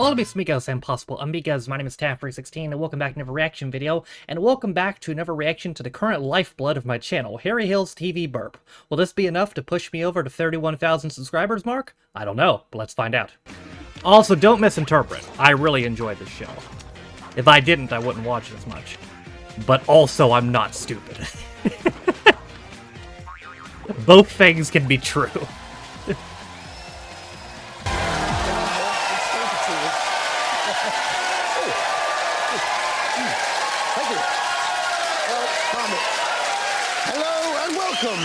Hola mis amigos and possible amigas, my name is Taff316 and welcome back to another reaction video, and welcome back to another reaction to the current lifeblood of my channel, Harry Hill's TV Burp. Will this be enough to push me over to 31,000 subscribers mark? I don't know, but let's find out. Also, don't misinterpret, I really enjoyed this show. If I didn't, I wouldn't watch it as much. But also, I'm not stupid. Both things can be true. Hello and welcome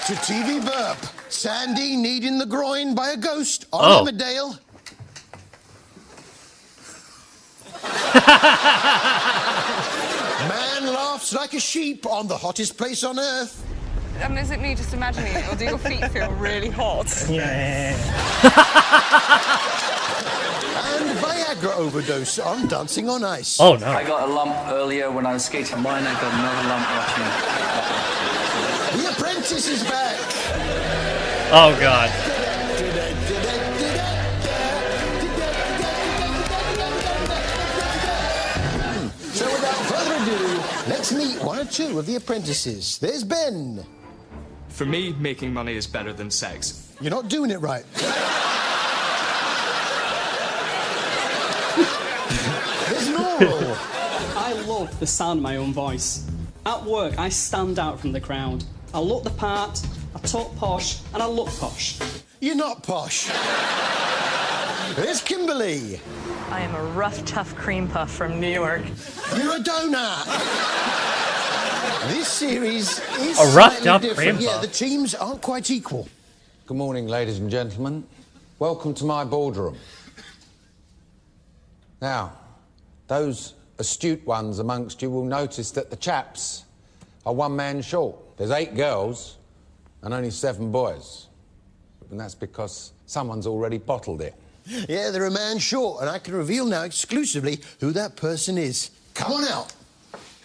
to TV Burp. Sandy kneed in the groin by a ghost on Emmerdale. Man laughs like a sheep on the hottest place on earth. Is it me just imagining it, or do your feet feel really hot? Yeah. And Viagra overdose on Dancing on Ice. Oh no. I got a lump earlier when I was skating mine. I got another lump watching. The Apprentice is back. Oh god. So without further ado, let's meet one or two of the apprentices. There's Ben. For me, making money is better than sex. You're not doing it right. There's Laurel. I love the sound of my own voice. At work, I stand out from the crowd. I look the part, I talk posh, and I look posh. You're not posh. There's Kimberly. I am a rough, tough cream puff from New York. You're a donut. This series is A rough, slightly tough different. cream Yeah, puff. the teams aren't quite equal. Good morning, ladies and gentlemen. Welcome to my boardroom. Now, those astute ones amongst you will notice that the chaps are one man short. There's 8 girls and only 7 boys. And that's because someone's already bottled it. Yeah, they're a man short, and I can reveal now exclusively who that person is. Come on out.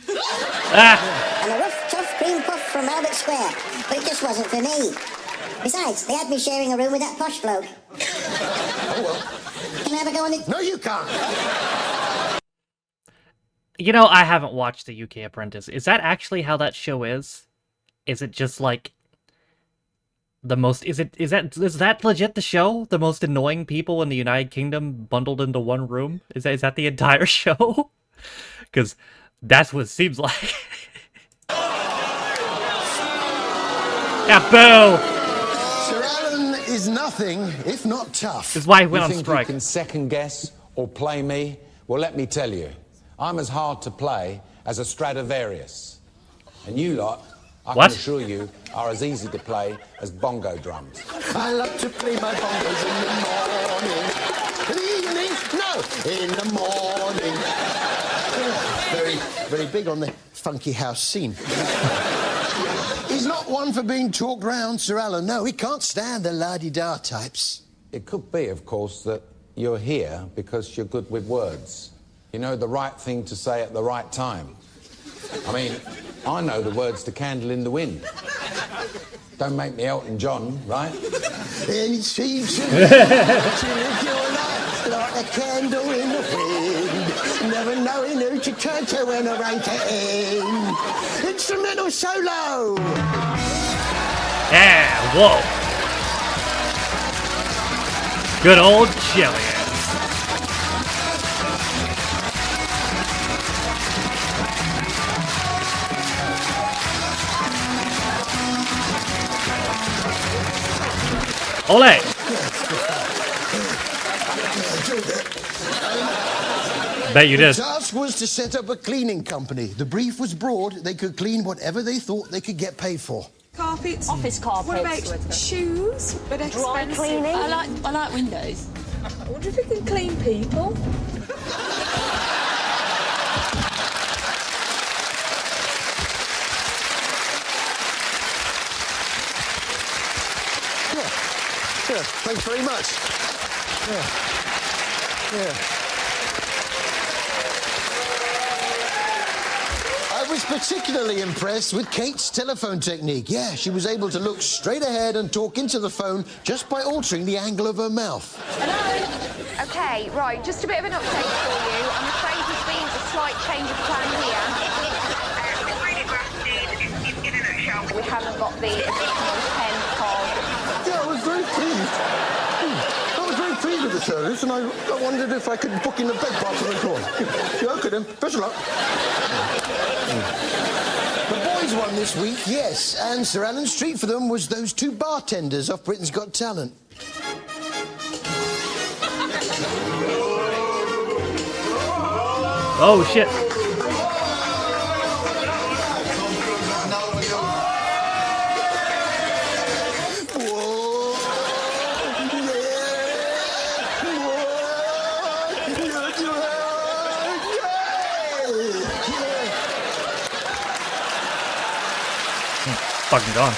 I'm a rough, tough cream puff from Albert Square, but it just wasn't for me. Besides, they had me sharing a room with that posh bloke. Oh, well. Can I have a go on it? No, you can't. You know, I haven't watched the UK Apprentice. Is that actually how that show is? Is it just like the most is that legit the show? The most annoying people in the United Kingdom bundled into one room? Is that the entire show? Cuz that's what it seems like. Yeah, boo! Sir Alan is nothing if not tough. This is why he went You on think strike. you can second guess or play me? Well, let me tell you, I'm as hard to play as a Stradivarius. And you lot, I What? can assure you, are as easy to play as bongo drums. I love to play my bongos in the morning. In the evening? No, in the morning. Very, very big on the funky house scene. He's not one for being talked round, Sir Alan. No, he can't stand the la-di-da types. It could be, of course, that you're here because you're good with words. You know the right thing to say at the right time. I mean, I know the words to Candle in the Wind. Don't make me Elton John, right? And it seems to me that you live your life like a candle in the wind, never knowing who to turn to when a rain to end. Instrumental solo! Yeah, whoa. Good old Jillian. Ole! Bet you The did. task was to set up a cleaning company. The brief was broad. They could clean whatever they thought they could get paid for. Carpets. Office carpets. What about shoes? But expensive. cleaning. I like windows. I wonder if we can clean people. Yeah, thanks very much. Yeah. I was particularly impressed with Kate's telephone technique. Yeah, she was able to look straight ahead and talk into the phone just by altering the angle of her mouth. Hello? Okay, right, just a bit of an update for you. I'm afraid there's been a slight change of plan here. We haven't got the additional 10 cars. Yeah, I was very pleased. I was very pleased with the service, and I wondered if I could book in a bed part of the call. Yeah, okay then. Best of luck. The boys won this week, yes, and Sir Alan's treat for them was those 2 bartenders off Britain's Got Talent. Oh shit. Fucking gone.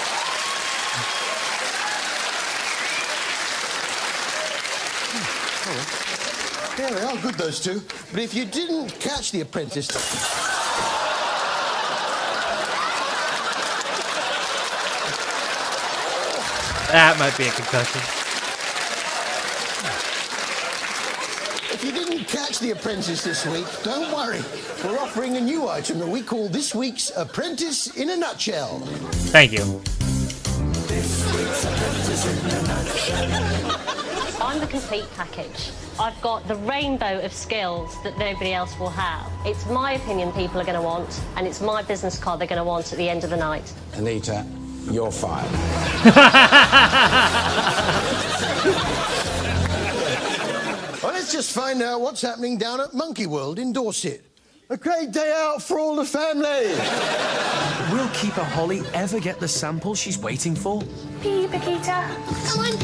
Yeah, they are good, those 2. But if you didn't catch The Apprentice... That might be a concussion. If you didn't catch The Apprentice this week, don't worry. We're offering a new item that we call this week's Apprentice in a Nutshell. Thank you. I'm the complete package. I've got the rainbow of skills that nobody else will have. It's my opinion people are going to want, and it's my business card they're going to want at the end of the night. Anita, you're fired. Well, let's just find out what's happening down at Monkey World in Dorset. A great day out for all the family. Will Keeper Holly ever get the sample she's waiting for? Pee, Paquita. Come on.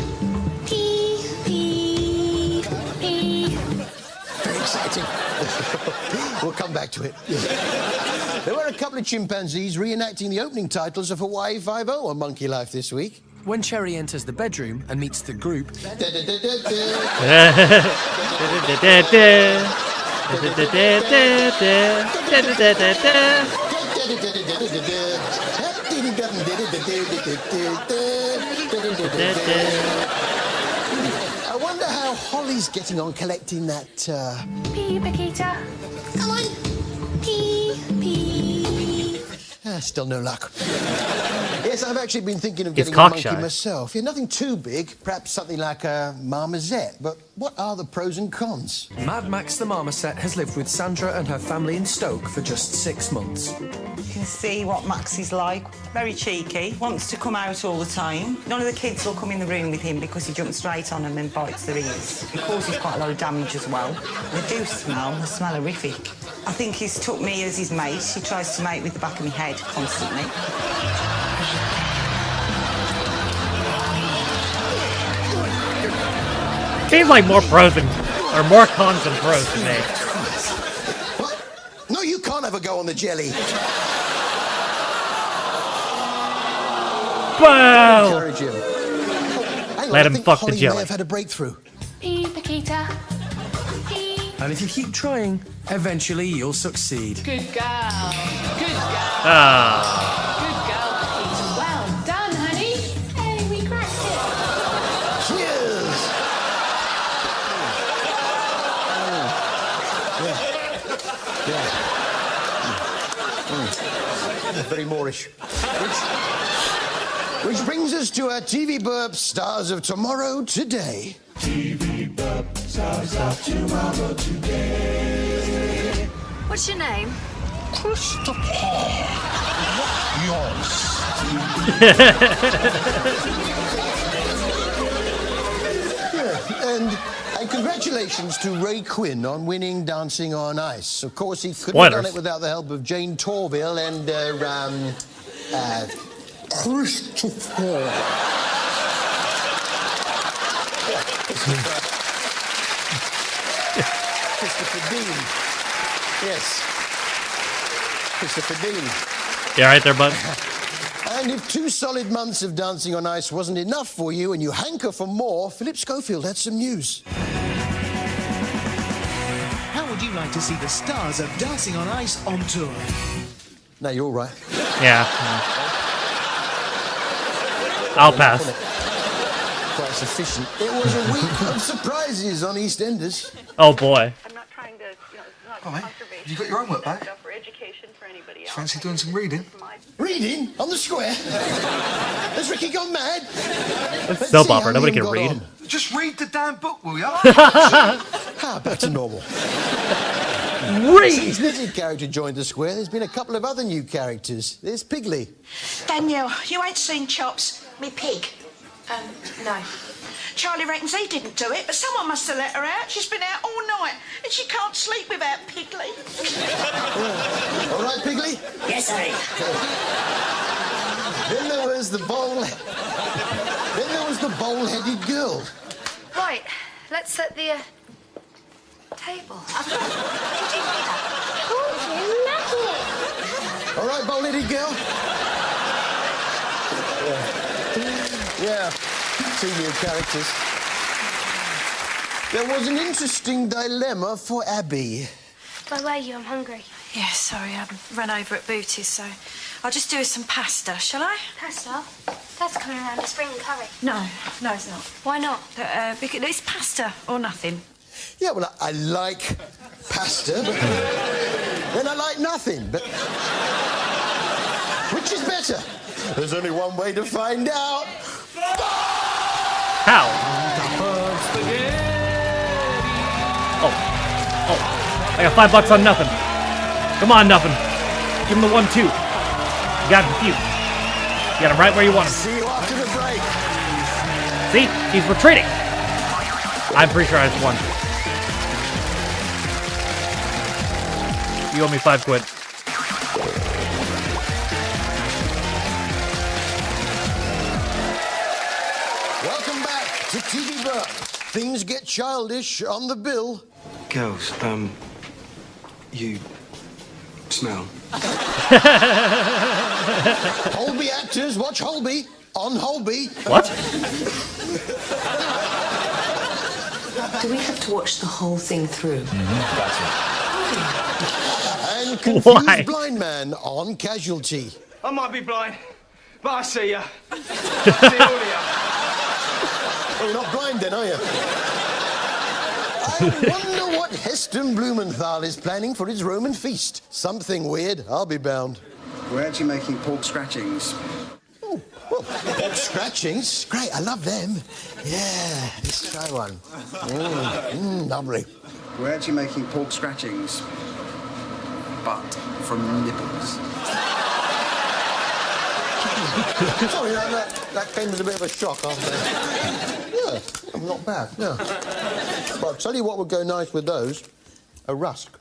Pee, pee, pee. Very exciting. We'll come back to it. There were a couple of chimpanzees reenacting the opening titles of Hawaii Five-0 on Monkey Life this week. When Cherry enters the bedroom and meets the group... I wonder how Holly's getting on collecting that, Pee, Paquita. Come on. Pee, pee. Still no luck. Yes, I've actually been thinking of It's getting a monkey cockshy. myself. Yeah, nothing too big, perhaps something like a marmoset. But what are the pros and cons? Mad Max the Marmoset has lived with Sandra and her family in Stoke for just 6 months. You can see what Max is like. Very cheeky, wants to come out all the time. None of the kids will come in the room with him because he jumps straight on them and bites their ears. It causes quite a lot of damage as well. They do smell, they smell horrific. I think he's took me as his mate. He tries to mate with the back of my head constantly. Seems like more pros than, or more cons than pros to me. What? No, you can't have a go on the jelly. Wow! Encourage him. Hang on, Let I him think fuck Holly the jelly. may have had a breakthrough. Pee, Paquita. Pee. And if you keep trying, eventually you'll succeed. Good girl. Good girl. Ah. Good girl, Paquita. Well done, honey. Hey, we cracked it. Cheers! Very Moorish. Which brings us to our TV Burp Stars of Tomorrow Today. TV Burp Stars of Tomorrow Today. What's your name? And congratulations to Ray Quinn on winning Dancing on Ice. Of course, he couldn't have done it without the help of Jane Torville and Christopher. Christopher Dean. Yes. Christopher Dean. You alright there, bud? And if 2 solid months of Dancing on Ice wasn't enough for you and you hanker for more, Philip Schofield had some news. How would you like to see the stars of Dancing on Ice on tour? No, you're all right. Yeah. I'll pass. quite sufficient. It was a week of surprises on EastEnders. Oh boy. I'm not trying to, Oh, mate, have you got your homework back? for education for anybody else. Fancy doing some reading? Reading? On the square? Has Ricky gone mad? It's soap opera, nobody can read. Just read the damn book, will ya? Back to normal. Read! Since Lizzie's character joined the square, there's been a couple of other new characters. There's Piggly. Danielle, you ain't seen Chops, me pig? No. Charlie reckons he didn't do it, but someone must have let her out. She's been out all night, and she can't sleep without Piggly. All right, Piggly? Yes, sir. Then there was the bowl-headed girl. Right, let's set the table. All right, bowl-headed girl? Yeah. Two new characters. There was an interesting dilemma for Abby. Where were you? I'm hungry. Yeah, sorry, I ran over at Booty's, so I'll just do some pasta, shall I? Pasta? That's coming around to spring curry. No, it's not. Why not? Because it's pasta or nothing. Yeah, well, I like pasta, but then I like nothing. But which is better? There's only one way to find out. How? Oh, I got $5 on nothing. Come on, nothing. Give him the 1-2. You got him confused. You got him right where you want him. See you after the break. See? He's retreating. I'm pretty sure I just won. You owe me £5. Welcome back to TV Burp. Things get childish on the bill. Girls, you smell. Holby actors, watch Holby. On Holby. What? Do we have to watch the whole thing through? That's And confused blind man on Casualty. I might be blind, but I see ya. See all of ya. Oh, you're not blind then, are you? I wonder what Heston Blumenthal is planning for his Roman feast. Something weird, I'll be bound. We're actually making pork scratchings. Oh, well, pork scratchings? Great, I love them. Yeah, let's try one. Lovely. We're actually making pork scratchings, but from nipples. Sorry, that came as a bit of a shock, after that. Yeah, not bad, yeah. But I'll tell you what would go nice with those. A rusk.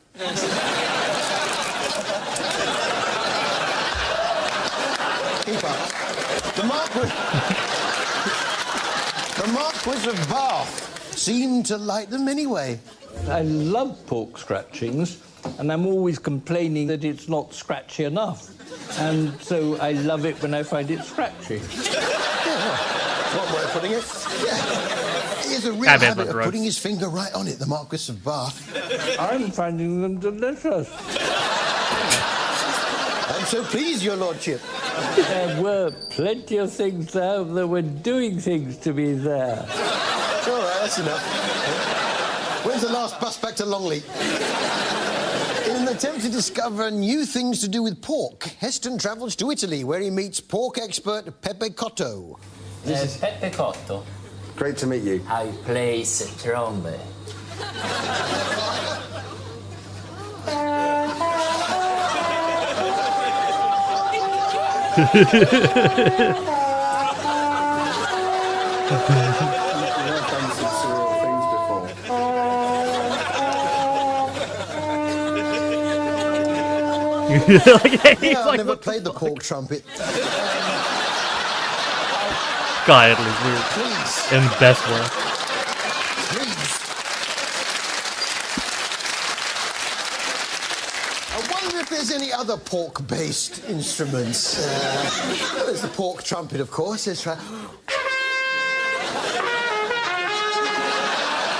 Keep up. The Marquis of Bath seemed to like them anyway. I love pork scratchings, and I'm always complaining that it's not scratchy enough. And so I love it when I find it scratchy. Yeah, one way of putting it. Yeah. He has a real habit of putting his finger right on it, the Marquis of Bath. I'm finding them delicious. I'm so pleased, your lordship. There were plenty of things there that were doing things to me there. All right, that's enough. When's the last bus back to Longley? In an attempt to discover new things to do with pork, Heston travels to Italy, where he meets pork expert Pepe Cotto. Pepe Cotto. Great to meet you. I play trombone. I've never played the pork trumpet. God, Italy's weird. Please. In the best way. Please. I wonder if there's any other pork-based instruments. There's the pork trumpet, of course. Let's try.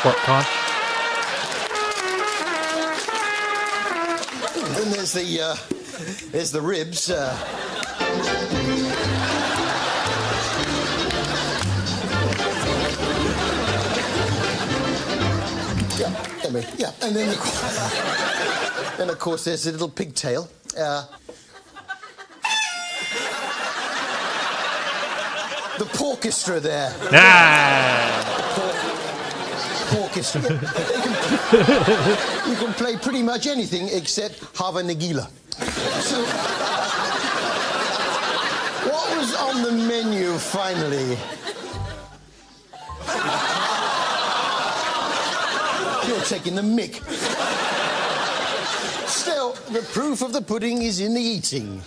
Pork conch. Then there's the ribs. Yeah. And then, of course, there's a little pigtail. The porchestra there. Porchestra. You can play pretty much anything except Hava Nagila. So, what was on the menu finally? You're taking the mick. Still, the proof of the pudding is in the eating.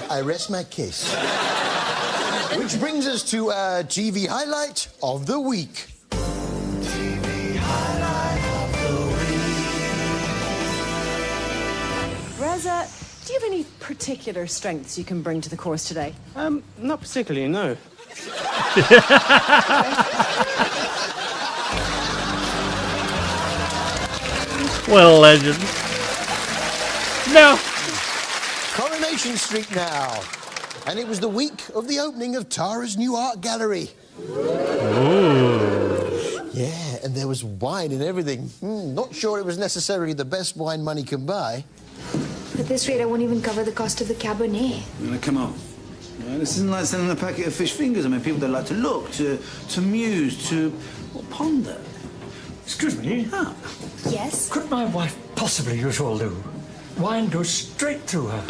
I rest my case. Which brings us to our TV highlight of the week. TV highlight of the week. Reza, do you have any particular strengths you can bring to the course today? Not particularly, no. What a legend. No. Coronation Street now. And it was the week of the opening of Tara's new art gallery. Ooh. Yeah, and there was wine and everything. Not sure it was necessarily the best wine money can buy. At this rate, I won't even cover the cost of the Cabernet. Now, come on. This isn't like selling a packet of fish fingers. I mean, people that like to look, to muse, to ponder. Excuse me? Ah. Yes? Could my wife possibly use all do? Wine goes straight through her.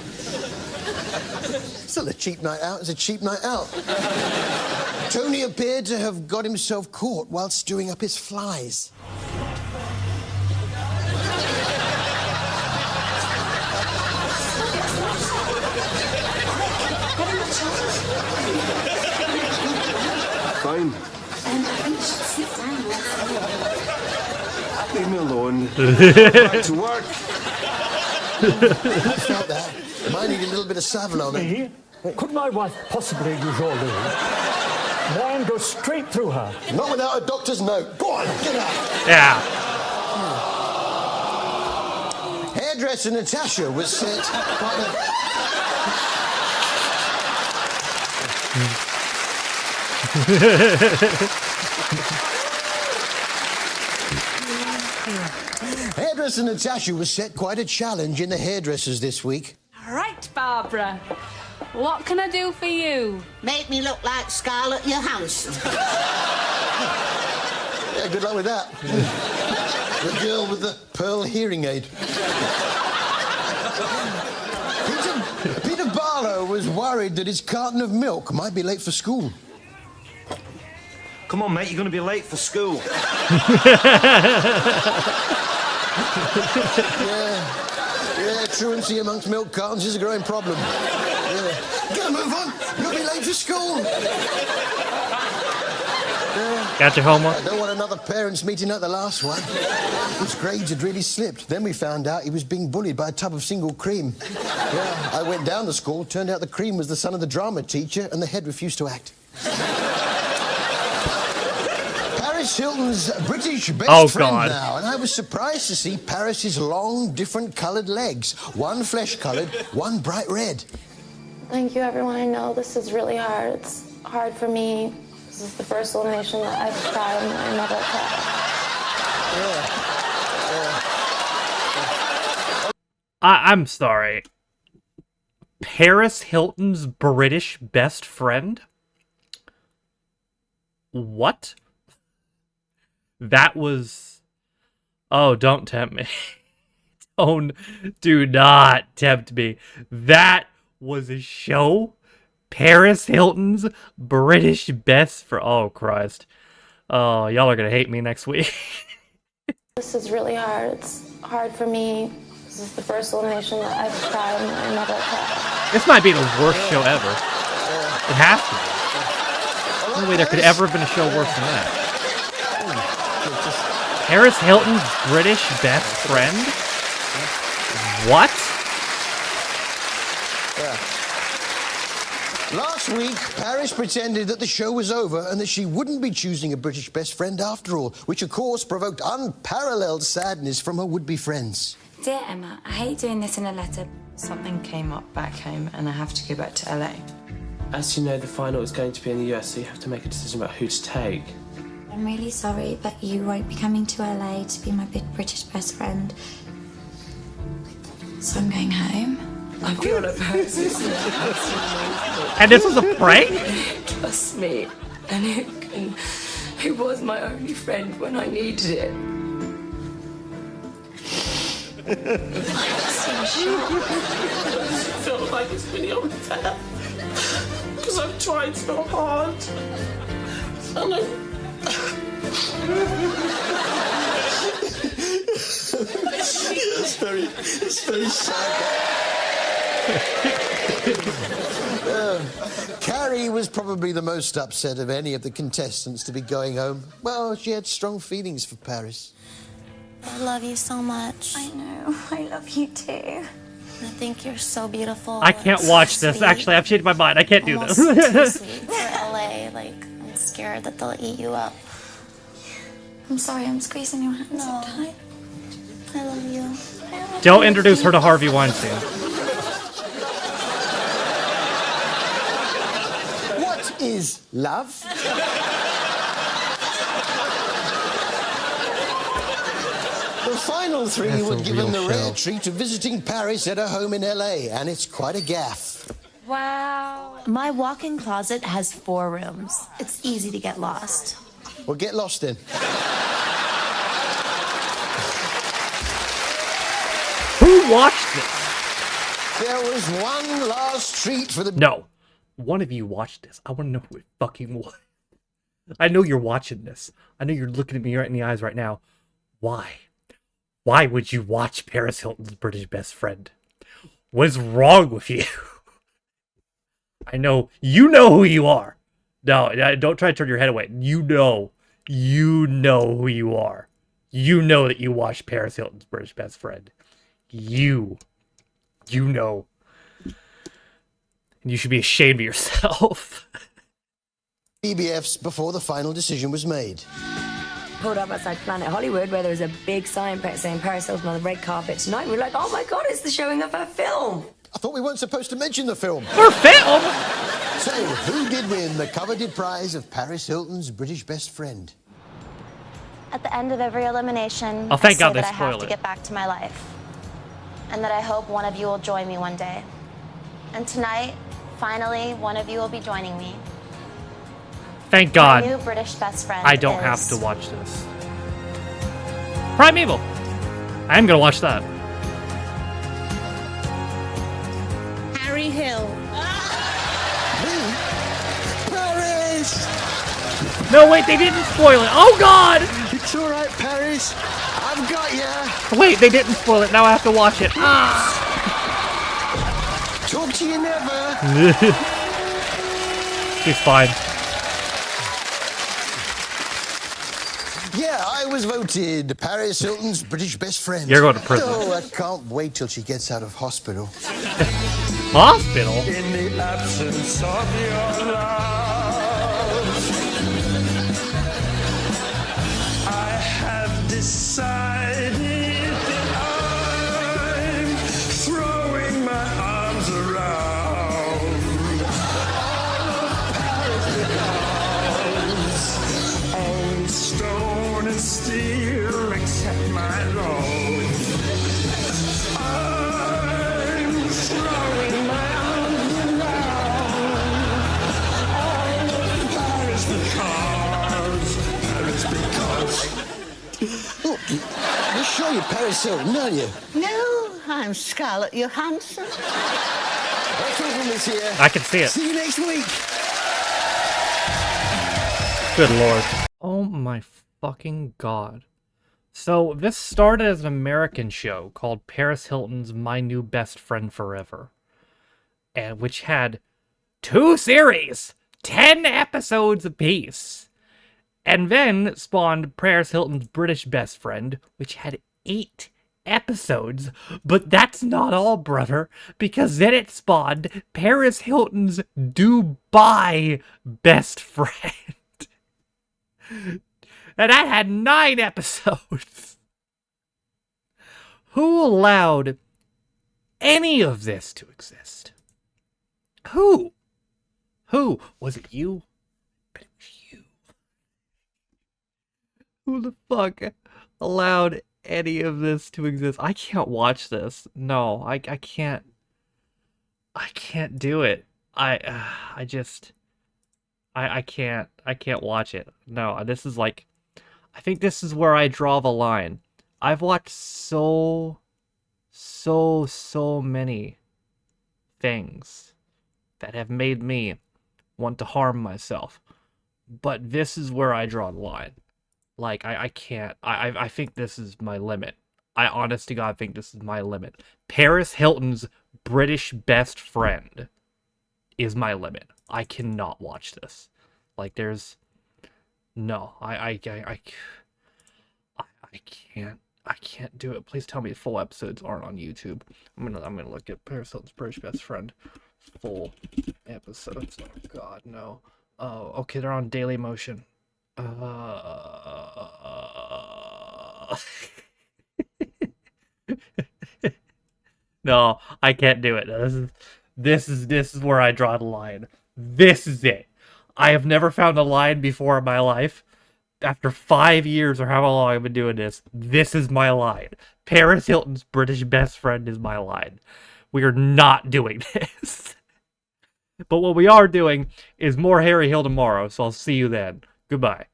Still, a cheap night out is a cheap night out. Tony appeared to have got himself caught while stewing up his flies. Fine. I think you should sit down. Leave me alone. Back to work. I felt that. Mine need a little bit of Savile on it. Could my wife possibly use all do? Wine goes straight through her. Not without a doctor's note. Go on, get out. Yeah. Hairdresser Natasha was set by the... Hairdresser Natasha was set quite a challenge in the hairdressers this week. Right, Barbara. What can I do for you? Make me look like Scarlett Johansson. Yeah, good luck with that. The girl with the pearl hearing aid. Peter Barlow was worried that his carton of milk might be late for school. Come on, mate, you're going to be late for school. Yeah, truancy amongst milk cartons is a growing problem. Yeah. Gotta move on. You'll be late for school. Got your homework? I don't want another parents' meeting like the last one. His grades had really slipped. Then we found out he was being bullied by a tub of single cream. Yeah, I went down to school. Turned out the cream was the son of the drama teacher, and the head refused to act. Paris Hilton's British best friend now, and I was surprised to see Paris's long, different coloured legs. One flesh-coloured, one bright red. Thank you, everyone. I know this is really hard. It's hard for me. This is the first elimination that I've tried, and I never tried. I'm sorry. Paris Hilton's British best friend? What? That was... Oh, don't tempt me. Do not tempt me. That was a show? Paris Hilton's British best friend. Oh, Christ. Oh, y'all are gonna hate me next week. This is really hard. It's hard for me. This is the first elimination that I've tried, and I never tried. This might be the worst show ever. It has to be. No way there could ever have been a show worse than that. Paris Hilton's British best friend? What? Last week, Paris pretended that the show was over and that she wouldn't be choosing a British best friend after all, which of course provoked unparalleled sadness from her would-be friends. Dear Emma, I hate doing this in a letter. Something came up back home and I have to go back to LA. As you know, the final is going to be in the US, so you have to make a decision about who to take. I'm really sorry, but you won't be coming to LA to be my big British best friend. So I'm going home. I feel like Paris is And this was a prank? Trust me. And who was my only friend when I needed it. I'm so shocked. I feel like it's really unfair. Because I've tried so hard. And it's very sad. Carrie was probably the most upset of any of the contestants to be going home. Well, she had strong feelings for Paris. I love you so much. I know. I love you too. I think you're so beautiful. I can't watch this. Actually, I've changed my mind. I can't do Almost this. too sweet for LA. Like, I'm scared that they'll eat you up. I'm sorry, I'm squeezing your hands so tight. I love you. Don't introduce her to Harvey Weinstein. What is love? The final three That's were a given the real rare show. treat of visiting Paris at her home in LA, and it's quite a gaffe. Wow. My walk-in closet has 4 rooms. It's easy to get lost. Well, get lost then. Who watched this? There was one last treat for the... No. One of you watched this. I want to know who it fucking was. I know you're watching this. I know you're looking at me right in the eyes right now. Why? Why would you watch Paris Hilton's British best friend? What is wrong with you? I know. You know who you are. No, don't try to turn your head away. You know. You know who you are. You know that you watched Paris Hilton's British best friend. You know. And you should be ashamed of yourself. BBFs before the final decision was made. Pulled up outside Planet Hollywood where there was a big sign saying Paris Hilton on the red carpet tonight. We were like, oh my God, it's the showing of her film. I thought we weren't supposed to mention the film. Her film? So, who did win the coveted prize of Paris Hilton's British best friend? At the end of every elimination, Oh, thank I God say they that I have spoil to it. get back to my life. And that I hope one of you will join me one day. And tonight, finally, one of you will be joining me. Thank God. My new British best friend I don't is... have to watch this. Primeval. I am gonna watch that. Harry Hill. Paris! No, wait, they didn't spoil it. Oh God! It's all right, Paris. I've got ya. Wait, they didn't spoil it. Now I have to watch it. Talk to you never. She's fine. Yeah, I was voted Paris Hilton's British best friend. You're going to prison. Oh, I can't wait till she gets out of hospital. Hospital? In the absence of your love, I have decided that I'm throwing my arms around all of Paris because all stone and steel accept my love. I'm throwing my arms around all of Paris because. Look, you're sure you're Paris Hilton, aren't you? No, I'm Scarlett Johansson. That's all from this here. I can see it. See you next week. Good Lord. Oh my fucking God. So, this started as an American show called Paris Hilton's My New Best Friend Forever. And which had 2 series, 10 episodes apiece. And then spawned Paris Hilton's British Best Friend, which had 8 episodes. But that's not all, brother, because then it spawned Paris Hilton's Dubai Best Friend. And that had 9 episodes. Who allowed any of this to exist? Who? Who? Was it you? But it was you. Who the fuck allowed any of this to exist? I can't watch this. No, I can't. I can't do it. I just I can't watch it. No, this is like, I think this is where I draw the line. I've watched so many things that have made me want to harm myself. But this is where I draw the line. Like, I can't. I think this is my limit. I honest to God think this is my limit. Paris Hilton's British best friend is my limit. I cannot watch this. Like, there's no. I can't do it. Please tell me full episodes aren't on YouTube. I'm gonna look at Paris Hilton's British best friend full episodes. Oh God, no. Oh, okay, they're on Daily Motion. No, I can't do it. This is where I draw the line. This is it. I have never found a line before in my life. After 5 years or however long I've been doing this, this is my line. Paris Hilton's British best friend is my line. We are not doing this. But what we are doing is more Harry Hill tomorrow, so I'll see you then. Goodbye.